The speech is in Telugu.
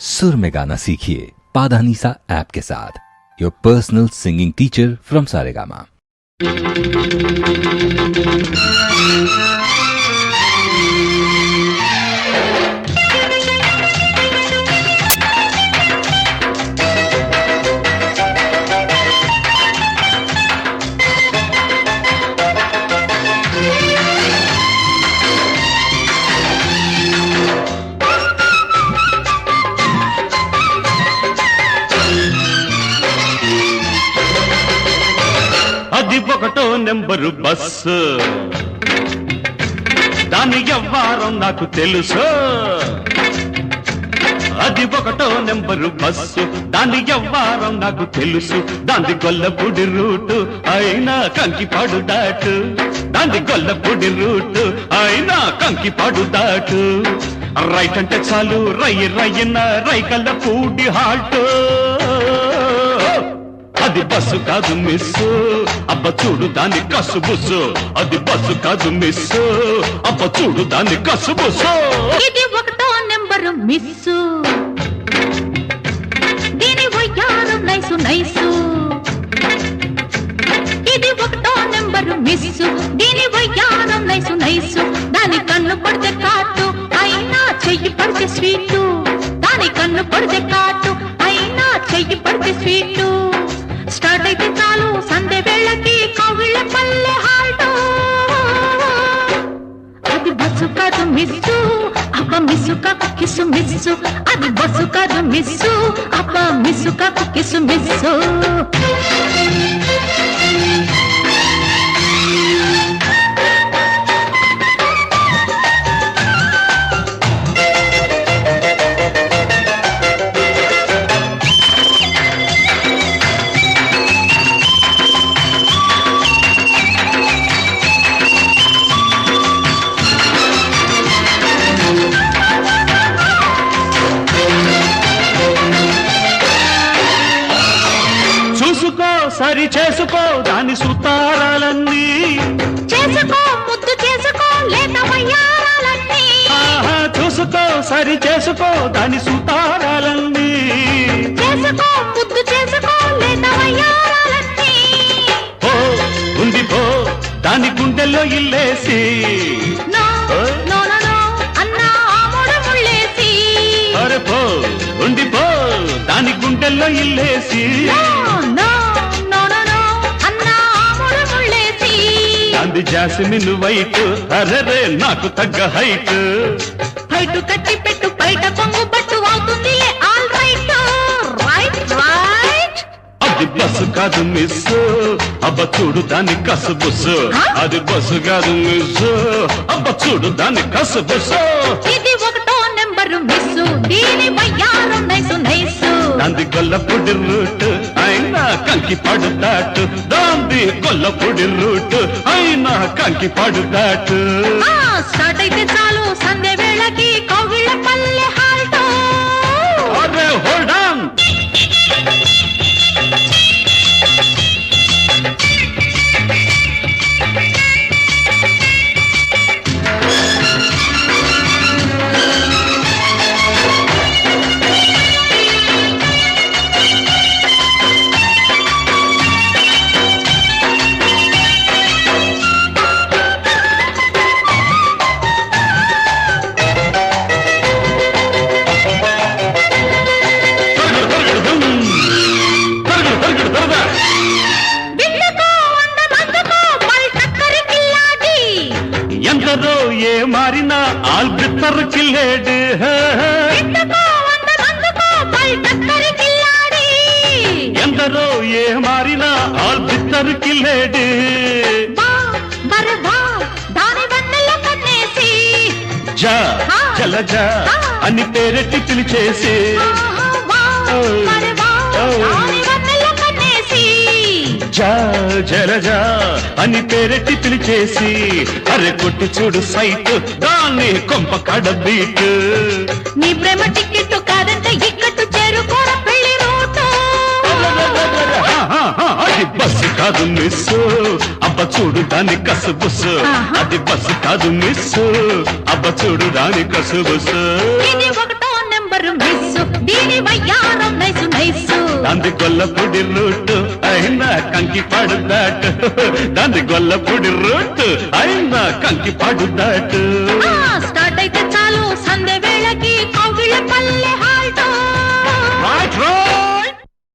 सुर में गाना सीखिए पाधानीसा ऐप के साथ। Your personal singing teacher from Saregama. అది ఒకటో నెంబరు బస్సు, దాని వ్యవహారం నాకు తెలుసు. అది ఒకటో నెంబరు బస్సు, దాని వ్యవహారం నాకు తెలుసు. దాని గొల్లపూడి రూటు అయినా కంకిపాడు దాటు, దాని గొల్లపూడి రూటు అయినా కంకిపాడు దాటు. రైట్ అంటే చాలు రయ్య రయ్యన రైకల్లపూడి హాల్ట్. అది బస్సు కాదు మిస్సు, అబ్బ చూడు దాని కసు బుస్సు. అది బస్సు కాదు మిస్సు, అబ్బ చూడు దాని కసు బుస్సు. ఇది ఒకటో నెంబరు మిస్సు, దీని వయ్యారం నైసు నైసు. ఇది ఒకటో నెంబరు మిస్సు, దీని వయ్యారం నైసు నైసు. దాని కన్ను పడితే కాటు అయినా చెయ్యి పడితే స్వీటు. దాని కన్ను పడితే కాటు అయినా చెయ్యి పడితే స్వీటు. స్టార్ట్ అయితే చాలు సందే వేళకి కవిళ్ళ పల్లె హాల్టు. అది బస్సు కాదు మిస్సు, అబ్బ మిస్సు కాకు కిసు మిస్సు. అది బస్సు కాదు మిస్సు, అబ్బ మిస్సు కాకు కిసు మిస్సు. సరి చేసుకో దాని సుతారాలన్నీ, చేసుకో ముద్దు చేసుకో లేక వయ్యారాలన్నీ. చూసుకో సరి చేసుకో దాని సుతారాలన్నీ, చేసుకో ముద్దు చేసుకో లేక వయ్యారాలన్నీ. ఓ ఉంది పో దాని గుండెల్లో ఇల్లేసి, నో నో నో నో అన్నా ఆమోడ ముళ్ళేసి. అరే పో ఉంది పో దాని గుండెల్లో ఇల్లేసి. అంది జాస్మిన్ వైట్, అరరే నాకు తగ్గ హైట్. హైట్ కట్టి పెట్టు బయట పొంగు పట్టు అవుతుంది ఆల్ రైట్. Right right. అది బస్సు కాదు మిస్, అబ్బ చూడు దాని కసు బుస్సు. అది బస్సు కాదు మిస్, అబ్బ చూడు దాని కసు బుస్సు. ఇది ఒకటో నెంబరు మిస్సు, దీని వయ్యారం నైసు నైసు. దాంది గొల్లపూడి రూట్ అయినా కంకిపాడు దాటు. దాంది గొల్లపూడి రూట్ అయినా కంకిపాడు దాటు. స్టార్ట్ అయితే చాలు సందే వేళకి కవిళ్ళ పల్లె హాల్ట్. అరే హోల్డ్ ఆన్. ఎందరో ఏ మారినా ఆల్బిత్తర్ కిల్లేడు. ఎందరో ఏ మారినా ఆల్బిత్తర్ కిల్లేడు. జా జలజ అని పేరెట్టి పిలిచేసి, జా జలజ అని పేరెట్టి పిలిచేసి. అరే కొట్టి చూడు సైట్ దాన్ని కొంప కడ బీట్. నీ ప్రేమ టికెట్ కాదంటే ఇక్కట్టు చేరుకోర పెళ్లి రూటు. అది బస్సు కాదు మిస్, అబ్బ చూడు దాని కసు బుస్సు. అది బస్సు కాదు మిస్, అబ్బ చూడు దాని కసు బుస్సు. ఇది ఒకటో నెంబరు మిస్. మిస్సు దీని వయ్యారం నైసు నైసు దాంది గొల్లపూడి రూటు అయినా కంకి పడుదాటు దాంది గొల్లపూడి రూటు అయినా కంకి పడుదాటు స్టార్ట్ అయితే చాలు సంధ్య వేళకి కౌగిళ్ళ పల్లె